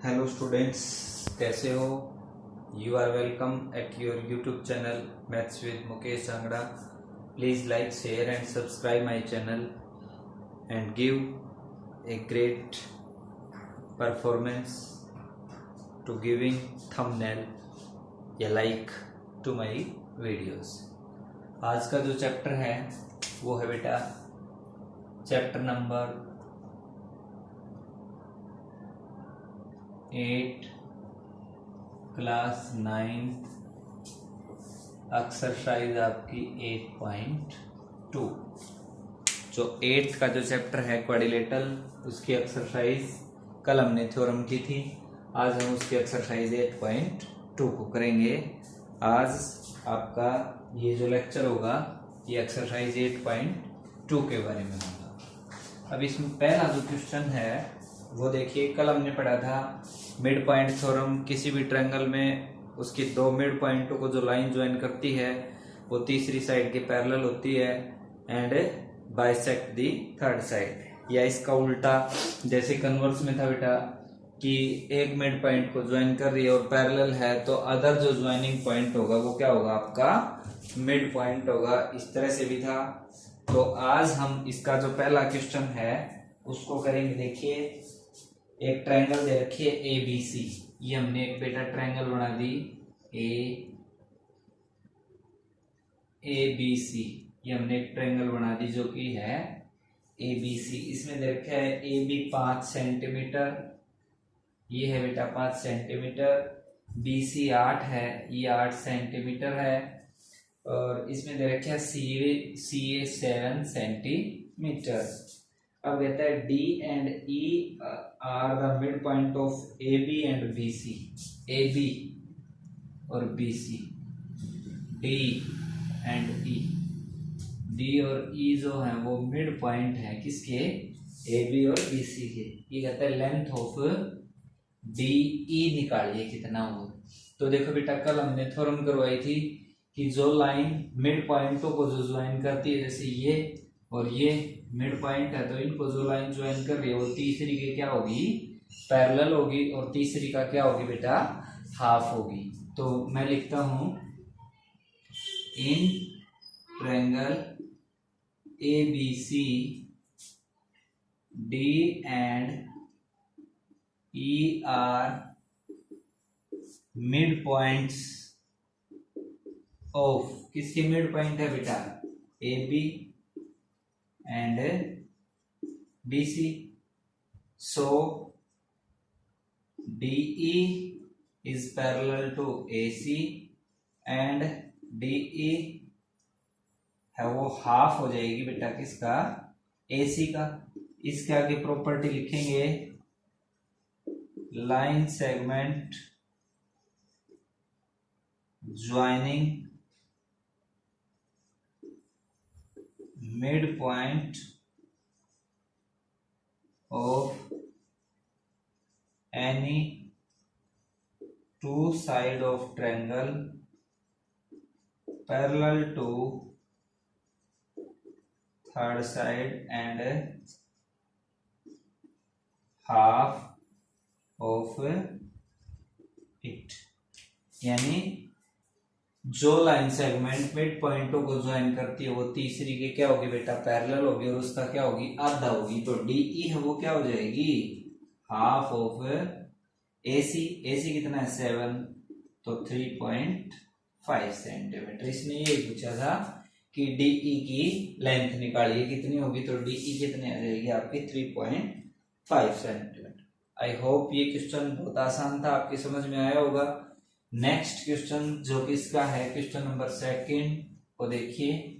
Hello students, कैसे हो? You are welcome at your YouTube channel maths with Mukesh Angra. Please like, share and subscribe my channel and give a great performance to giving thumbnail या like to my videos. आज का जो chapter है वो है बेटा चैप्टर नंबर 8 क्लास 9 एक्सरसाइज आपकी 8.2. जो 8th का जो चैप्टर है क्वाड्रिलेटरल, उसकी एक्सरसाइज कल हमने थ्योरम की थी. आज हम उसकी एक्सरसाइज 8.2 को करेंगे. आज आपका ये जो लेक्चर होगा ये एक्सरसाइज 8.2 के बारे में होगा. अब इसमें पहला जो क्वेश्चन है वो देखिए, कल हमने पढ़ा था मिड पॉइंट थ्योरम. किसी भी ट्रायंगल में उसकी दो मिड पॉइंटों को जो लाइन ज्वाइन करती है वो तीसरी साइड के पैरेलल होती है and bisect the third side. या इसका उल्टा, जैसे कन्वर्स में था बेटा कि एक मिड पॉइंट को ज्वाइन कर रही है और पैरेलल है, तो अदर जो ज्वाइनिंग पॉइंट होगा वो क्या होगा, आपका मिड पॉइंट होगा. इस तरह से भी था. तो आज हम इसका जो पहला क्वेश्चन है उसको करेंगे. देखिए, एक ट्रायंगल दे रखी है ए बी सी. ये हमने एक बेटा ट्रायंगल बना दी ए बी सी. ये हमने एक ट्रायंगल बना दी जो कि है ए बी सी. इसमें दे रखा है ए बी 5 सेंटीमीटर, ये है बेटा 5 सेंटीमीटर. बी सी 8 है, ये 8 सेंटीमीटर है. और इसमें दे रखा है सी ए 7 सेंटीमीटर. अब कहता है D and E are the mid point of A B and B C. A B और B C, D and E. D और ई जो है वो मिड पॉइंट है किसके, ए बी और बी सी के. ये कहता है लेंथ ऑफ डी ई निकालिए कितना हो. तो देखो बेटा, कल हमने थ्योरम करवाई थी कि जो लाइन मिड पॉइंटों को जो ज्वाइन करती है, जैसे ये और ये मिड पॉइंट है, तो इनको जो लाइन ज्वाइन कर रही है वो तीसरी के क्या होगी, पैरेलल होगी. और तीसरी का क्या होगी बेटा, हाफ होगी. तो मैं लिखता हूं in triangle ABC, D and E are mid points of, किसके मिड पॉइंट है बेटा, AB and BC. So DE is parallel to AC and DE है वो हाफ हो जाएगी बेटा किसका, AC का. इसके आगे प्रॉपर्टी लिखेंगे line segment joining mid point of any two side of triangle parallel to third side and half of it. यानी जो लाइन सेगमेंट मिड पॉइंटों को ज्वाइन करती है वो तीसरी के क्या होगी बेटा, पैरेलल होगी और उसका क्या होगी, आधा होगी. तो डीई है वो क्या हो जाएगी, हाफ ऑफ एसी. एसी कितना है 7, तो 3.5 सेंटीमीटर. इसने ये पूछा था कि डीई की लेंथ निकालिए कितनी होगी. तो डीई कितनी आ जाएगी आपकी 3.5 सेंटीमीटर. आई होप ये क्वेश्चन बहुत आसान था, आपकी समझ में आया होगा. नेक्स्ट क्वेश्चन जो कि इसका है क्वेश्चन नंबर 2 को देखिए.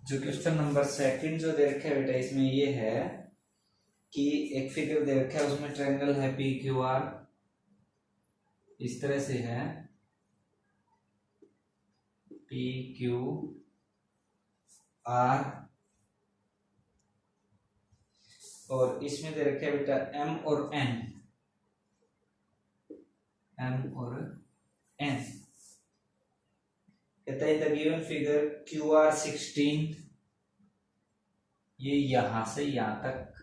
जो क्वेश्चन नंबर 2 जो दे रखा है बेटा, इसमें ये है कि एक फिगर दे रखा है, उसमें ट्रायंगल है पी क्यू आर. इस तरह से है पी क्यू आर, और इसमें दे रखा है बेटा एम और N. The given figure QR 16, ये यहां से यहां तक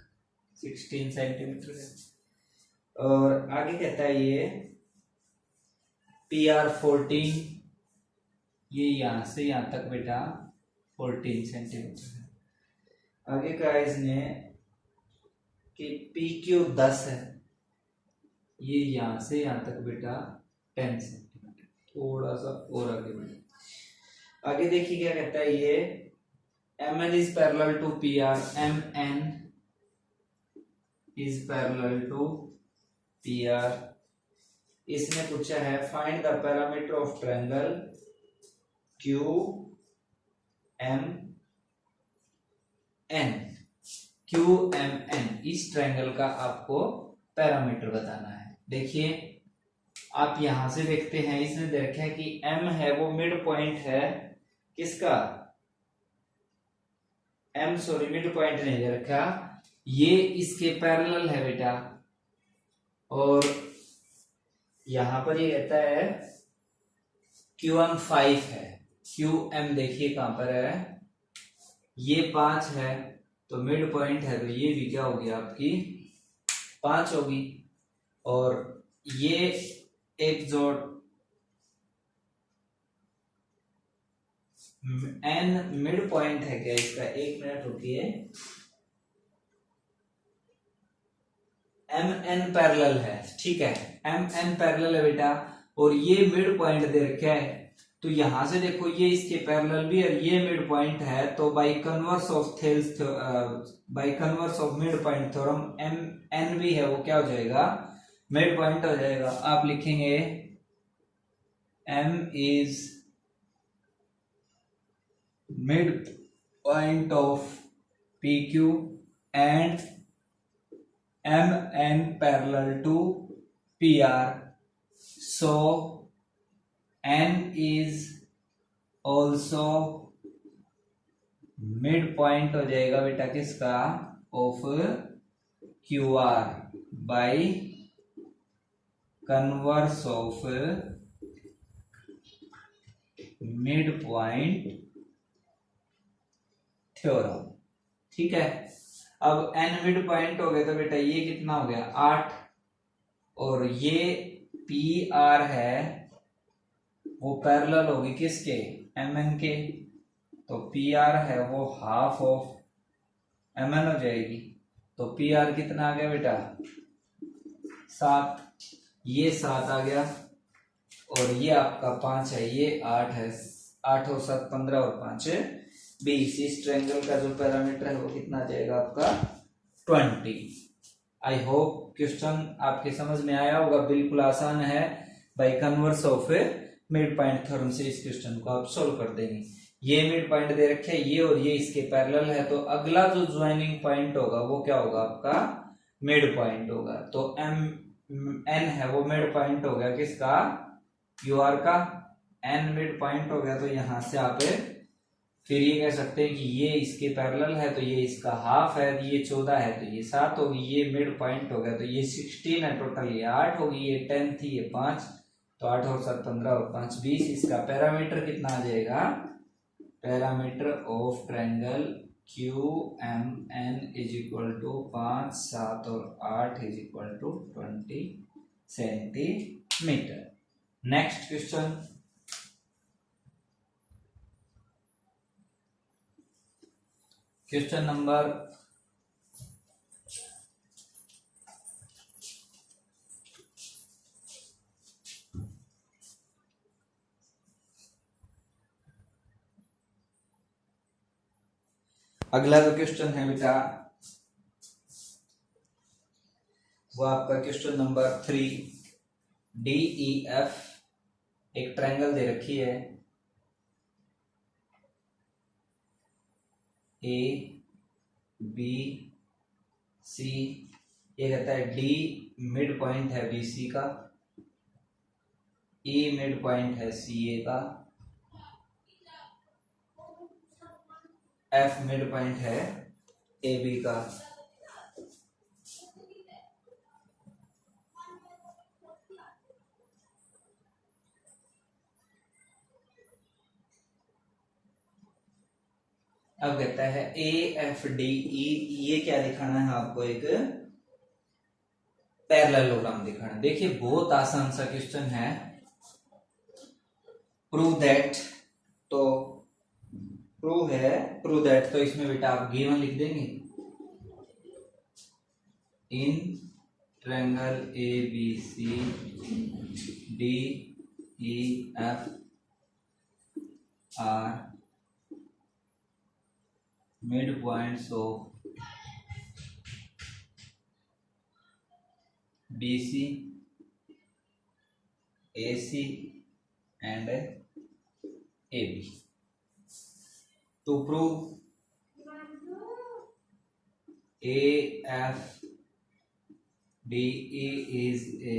16 सेंटीमीटर है। और आगे कहता है ये PR 14, ये यहां से यहां तक बेटा 14 सेंटीमीटर है। आगे का इसने कि PQ 10 है, ये यहां से यहां तक बेटा 10 सेंटीमीटर। थोड़ा सा और आगे बढ़े, आगे देखिए क्या कहता है ये MN is parallel to PR, MN is parallel to PR। इसने पूछा है find the parameter of triangle QMN। QMN इस ट्रायंगल का आपको पैरामीटर बताना है। देखिए आप यहां से देखते हैं, इसने देखा है कि M है वो मिड पॉइंट है किसका, मिड पॉइंट नहीं दे रखा, ये इसके पैरेलल है बेटा। और यहां पर ये कहता है QM 5 है, QM देखिए कहां पर है, ये 5 है, तो मिड पॉइंट है, तो ये भी क्या होगी आपकी 5 होगी। और ये एक जोड़ N मिड पॉइंट है क्या इसका, 1 मिनट रुकिए, MN पैरेलल है, ठीक है, MN पैरेलल है बेटा, और ये मिड पॉइंट दे रखा है, तो यहां से देखो ये इसके पैरेलल भी और ये मिड पॉइंट है, तो by converse of Thales, by converse of mid point theorem MN भी है वो क्या हो जाएगा, मिड पॉइंट हो जाएगा। आप लिखेंगे M is mid point of PQ and MN parallel to PR, so N is also mid point हो जाएगा बेटा किसका, of QR by converse of mid point theorem. ठीक है, अब N मिड पॉइंट हो गया, तो बेटा ये कितना हो गया 8, और ये PR है वो पैरेलल होगी किसके, MN के, तो PR है वो हाफ ऑफ MN हो जाएगी, तो PR कितना आ गया बेटा 7, ये 7 आ गया, और ये आपका 5 है, ये 8 है, 8 और 7 15 और 5 20। इस ट्रायंगल का जो पैरामीटर है वो कितना आ जाएगा आपका 20। आई होप क्वेश्चन आपके समझ में आया होगा, बिल्कुल आसान है, by converse of mid point theorem से इस क्वेश्चन को आप सोल्व कर देंगे। ये मिड पॉइंट दे रखे हैं, ये और ये इसके पैरेलल है, तो अगला जो ज्वाइनिंग पॉइंट होगा वो क्या होगा आपका मिड पॉइंट होगा। तो MN है वो मिड पॉइंट हो गया किसका, QR का, N मिड पॉइंट हो गया, तो यहां से आप फिर ये कह सकते हैं कि ये इसके पैरेलल है, तो ये इसका हाफ है, ये 14 है, तो ये 7 होगी, ये मिड पॉइंट हो गया, तो ये 16 है टोटल, ये 8 होगी, ये 10 थी, ये 5, तो 8 और 7 15 और 5 20। इसका पैरामीटर कितना आ जाएगा, parameter of triangle QMN is equal to 5 7 और 8 is equal to 20 centimetre. Next question, question number 'अगला जो क्वेश्चन है बेटा वो आपका क्वेश्चन नंबर 3। DEF एक ट्रायंगल दे रखी है, ABC, ये कहता है D मिड पॉइंट है BC का, E मिड पॉइंट है CA का, F मिड पॉइंट है AB का। अब कहता है ए एफ डी ई, ये क्या दिखाना है आपको, एक पैरेललोग्राम दिखाना। देखिए बहुत आसान सा क्वेश्चन है। प्रूव दैट, तो प्रूव दैट, तो इसमें बेटा आप गिवन लिख देंगे। In triangle A B C D E F are mid points of BC, AC and AB. To prove AFDE is a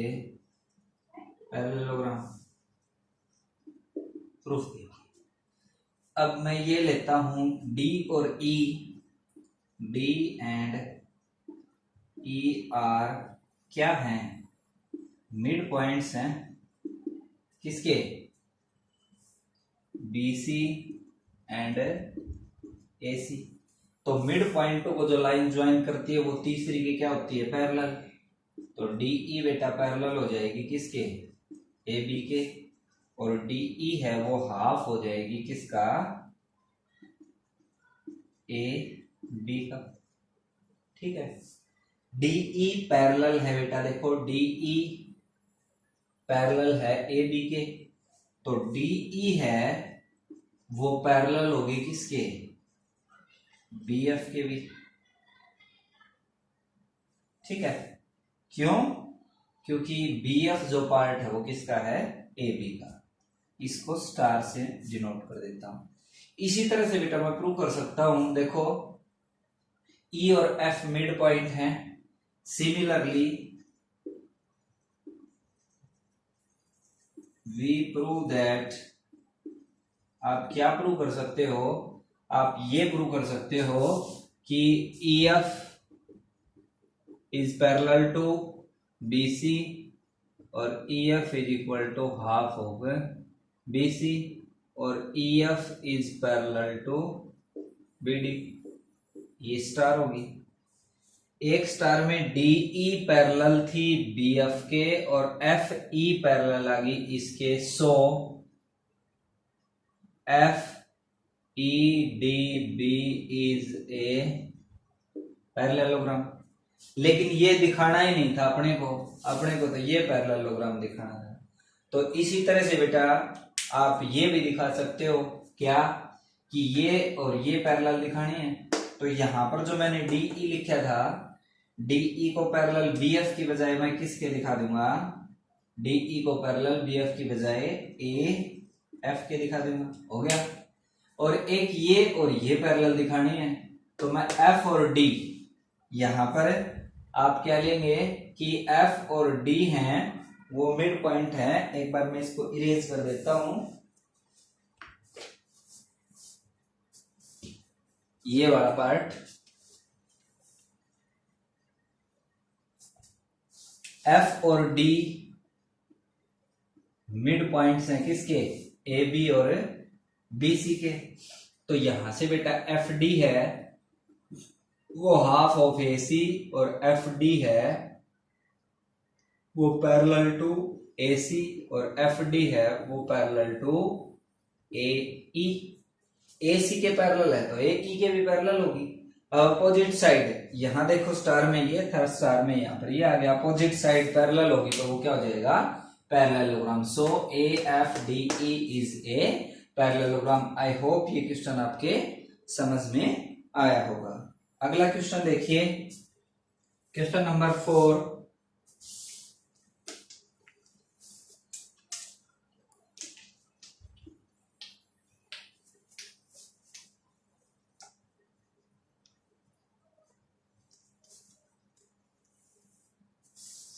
parallelogram. Proof देखिए। अब मैं ये लेता हूं D और E, D and E are क्या हैं, मिड पॉइंट्स हैं किसके, BC एंड AC। तो मिड पॉइंटों को जो लाइन ज्वाइन करती है वो तीसरी की क्या होती है, पैरेलल। तो DE बेटा पैरेलल हो जाएगी किसके, AB के, और DE है वो हाफ हो जाएगी किसका, AB का। ठीक है, DE पैरेलल है बेटा, देखो DE पैरेलल है AB के, तो DE है वो पैरेलल होगी किसके, BF के भी। ठीक है, क्यों, क्योंकि BF जो पार्ट है वो किसका है, AB का। इसको स्टार से डिनोट कर देता हूं। इसी तरह से बेटा मैं प्रूव कर सकता हूं, देखो E और F मिड पॉइंट है। सिमिलरली वी प्रूव दैट, आप क्या प्रूव कर सकते हो, आप ये प्रूव कर सकते हो कि EF is parallel to BC और EF is equal to half of BC और EF is parallel to BD। ये स्टार होगी। एक स्टार में DE पैरेलल थी BF के और FE पैरेलल आ गई इसके, सो FEDB इज ए पैरेललोग्राम। लेकिन ये दिखाना ही नहीं था अपने को तो ये पैरेललोग्राम दिखाना था। तो इसी तरह से बेटा आप ये भी दिखा सकते हो, क्या कि ये और ये पैरेलल दिखाने हैं। तो यहां पर जो मैंने DE लिखा था, DE को पैरेलल BF की बजाय मैं किसके दिखा दूंगा, DE को पैरेलल BF की बजाय AF के दिखा दूंगा, हो गया। और एक ये और ये पैरेलल दिखानी है, तो मैं F और D, यहां पर आप क्या लेंगे कि F और D हैं वो मिड पॉइंट है। एक बार मैं इसको इरेज कर देता हूं, ये वाला पार्ट F और D मिड पॉइंट्स हैं किसके, AB और BC के। तो यहां से बेटा FD है वो हाफ ऑफ AC और FD है वो पैरेलल टू AC और FD है वो पैरेलल टू AE। AC के पैरेलल है तो AE के भी पैरेलल होगी। अपोजिट साइड, यहां देखो स्टार में ये था, स्टार में यहां पर ये आ गया, अपोजिट साइड पैरेलल होगी तो वो क्या हो जाएगा, parallelogram. So AFDE is a parallelogram. I hope ये क्वेश्चन आपके समझ में आया होगा। अगला क्वेश्चन देखिए, क्वेश्चन नंबर 4।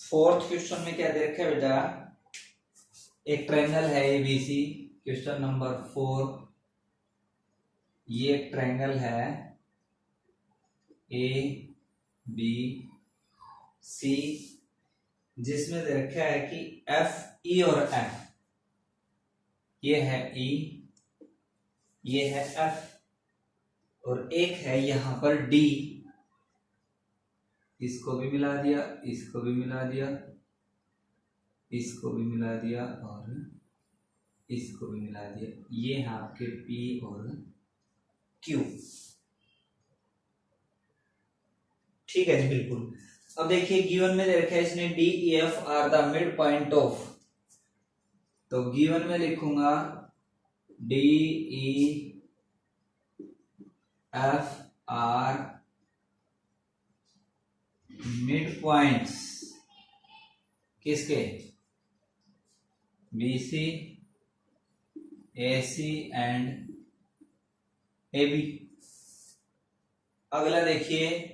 फोर्थ क्वेश्चन में क्या दे रखा है बेटा, एक ट्रायंगल है ABC। क्वेश्चन नंबर 4, ये एक ट्रायंगल है ABC जिसमें दे रखा है कि FE और F, ये है E, ये है F। और एक है यहां पर डी, इसको भी मिला दिया, इसको भी मिला दिया, इसको भी मिला दिया और इसको भी मिला दिया। ये है आपके पी और क्यू। ठीक है जी, बिल्कुल। अब देखिए गिवन में दे रखा है इसने D E F are the mid point of, तो गिवन में लिखूंगा D E F are mid points किसके, B C, A C and A B. अगला देखिए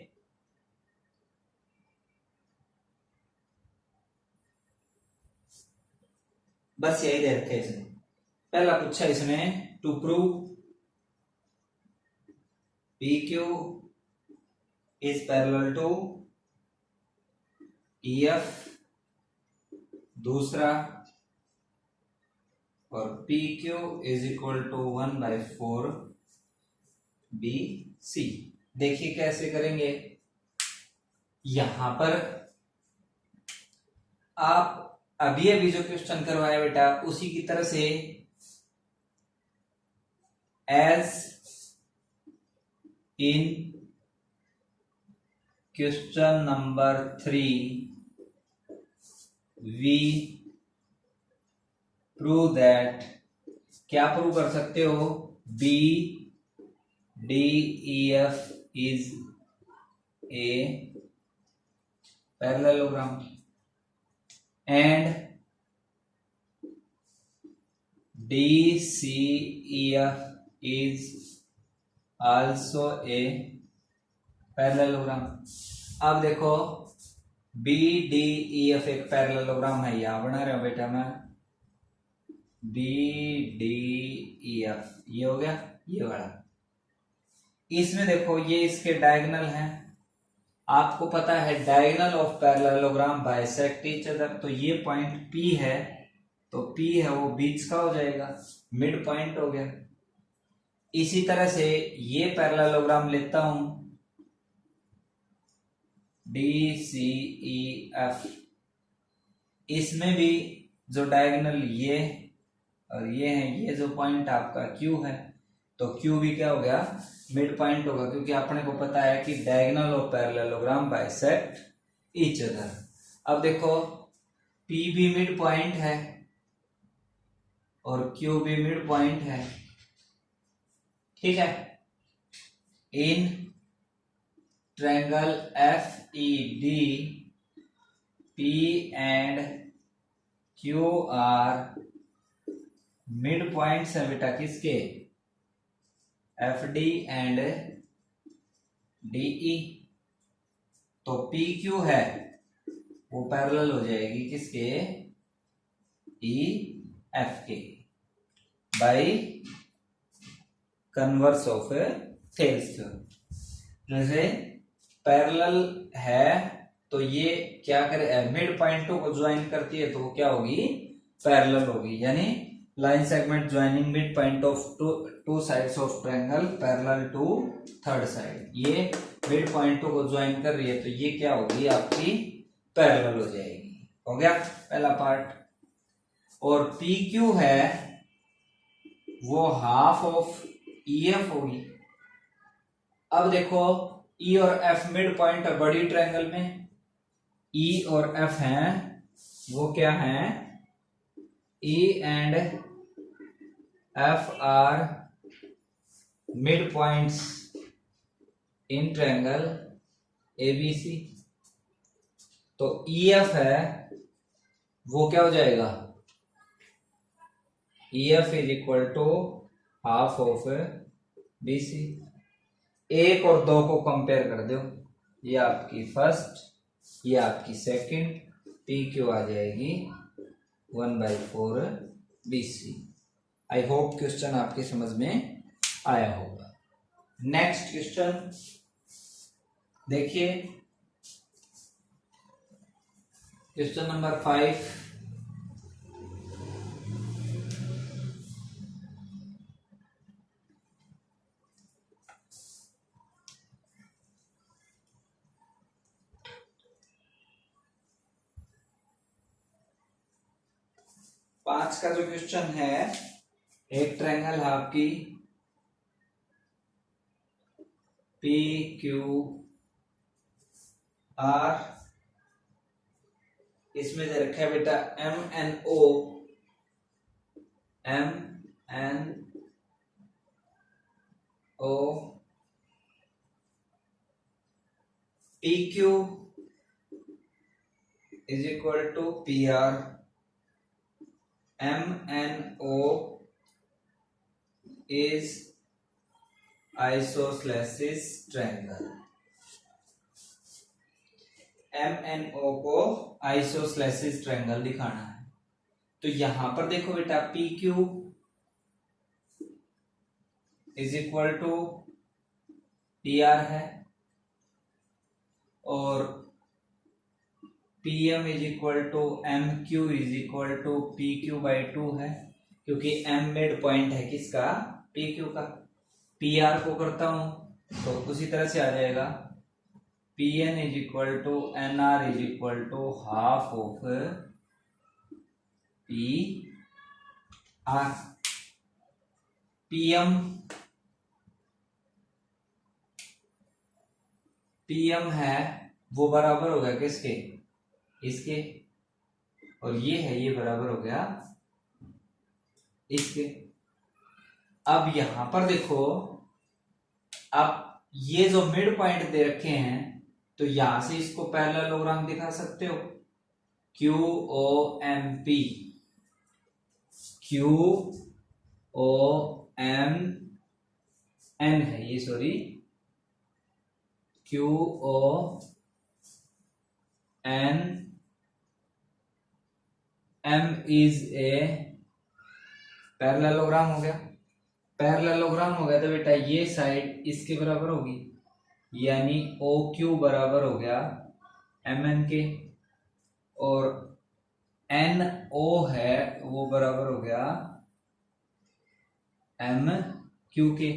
बस यही दे रखे इसने। पहला पूछा इसने to prove P Q is parallel to E F, दूसरा और P Q is equal to 1/4 B C. देखिए कैसे करेंगे, यहां पर आप अभी अभी जो क्वेश्चन करवाया बेटा उसी की तरह से as in question number 3 we prove that, क्या प्रूव कर सकते हो, B D E F is a parallelogram and DCEF is also a parallelogram। अब देखो BDEF एक पैरेललोग्राम है, यहां बना रहा हूं बेटा मैं, BDEF ये हो गया, ये वाला। इसमें देखो ये इसके डायगोनल हैं, आपको पता है diagonal of parallelogram bisect each other, तो ये पॉइंट P है, तो P है वो बीच का हो जाएगा, मिड पॉइंट हो गया। इसी तरह से ये पैरेललोग्राम लेता हूं DCEF, इसमें भी जो डायगोनल ये और ये है, ये जो पॉइंट आपका Q है, तो Q भी क्या हो गया, मिड पॉइंट होगा, क्योंकि अपने को पता है कि diagonal of parallelogram bisect each other. अब देखो P भी मिड पॉइंट है और Q भी मिड पॉइंट है, ठीक है। In triangle FED P and Q are mid points है बेटा किसके, FD एंड DE, तो PQ है वो पैरेलल हो जाएगी किसके, EF के, by converse of Thales theorem. जैसे पैरेलल है तो ये क्या करे, मिड पॉइंटों को ज्वाइन करती है, तो वो क्या होगी, पैरेलल होगी, यानी line segment joining mid point of two sides of triangle parallel to third side, ये मिड पॉइंटों को ज्वाइन कर रही है, तो ये क्या होगी आपकी, पैरेलल हो जाएगी। हो गया पहला पार्ट। और पी क्यू है वो हाफ ऑफ ई एफ होगी। अब देखो ई और एफ मिड पॉइंट है बड़ी ट्रायंगल में, ई और एफ हैं वो क्या हैं, E and F are mid points in triangle ABC. तो ई एफ है वो क्या हो जाएगा, E F is equal to half of BC. एक और दो को कंपेयर कर दो, ये आपकी फर्स्ट, ये आपकी सेकंड, पी क्यू आ जाएगी 1/4 BC। आई होप क्वेश्चन आपकी समझ में आया होगा। नेक्स्ट क्वेश्चन देखिए, क्वेश्चन नंबर 5। 5 का जो क्वेश्चन है, एक ट्रायंगल है आपकी पी क्यू आर, इसमें दे रखा है बेटा M N O P Q is equal to P R, M N O is isosceles triangle. M N O को आइसोस्लेसिस ट्रायंगल दिखाना है। तो यहां पर देखो बेटा P Q is equal to P R है और P M is equal to M Q is equal to P Q by 2 है, क्योंकि एम मिड पॉइंट है किसका, पी क्यू का। पी आर को करता हूं तो उसी तरह से आ जाएगा P N is equal to N R is equal to half of P R. PM है वो बराबर हो गया किसके, इसके, और ये है ये बराबर हो गया इसके। अब यहां पर देखो, अब ये जो मिड पॉइंट दे रखे हैं तो यहां से इसको पैरेललोग्राम दिखा सकते हो, Q O M P, Q O M N है ये, sorry Q O N M is a parallelogram हो गया। पैरेललोग्राम हो गया तो बेटा ये साइड इसके बराबर होगी, यानी ओ क्यू बराबर हो गया एम एन के, और एन ओ है वो बराबर हो गया एम क्यू के।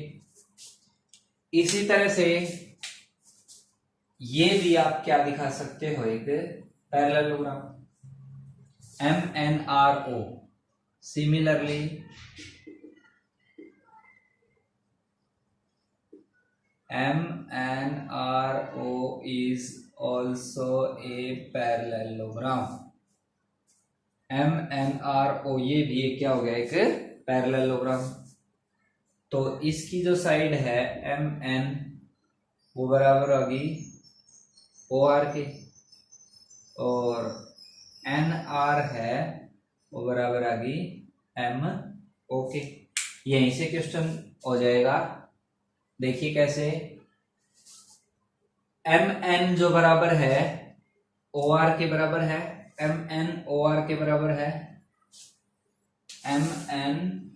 इसी तरह से ये भी आप क्या दिखा सकते हो, एक parallelogram M N R O. Similarly M N R O is also a parallelogram. M N R O ये भी एक क्या हो गया, एक पैरेललोग्राम। तो इसकी जो साइड है एम एन वो बराबर होगी ओ आर के, और एन आर है वो बराबर आ गई एम ओ के। यहीं से क्वेश्चन हो जाएगा। देखिए कैसे, एम एन जो बराबर है ओ आर के बराबर है, एम एन ओ आर के बराबर है, एम एन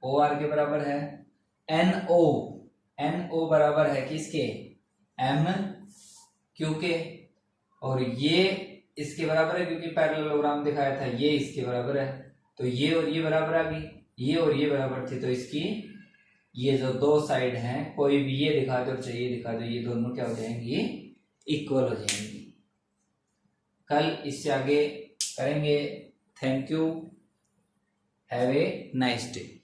ओ आर के बराबर है, एन ओ बराबर है किसके, एम क्यू के, और ये इसके बराबर है क्योंकि पैरेललोग्राम दिखाया था, ये इसके बराबर है, तो ये और ये बराबर आ गई, ये और ये बराबर थी, तो इसकी ये जो दो साइड हैं, कोई भी ये दिखा दो चाहे ये दिखा दो, ये दोनों क्या हो जाएंगी, इक्वल हो जाएंगी। कल इससे आगे करेंगे। Thank you, have a nice day.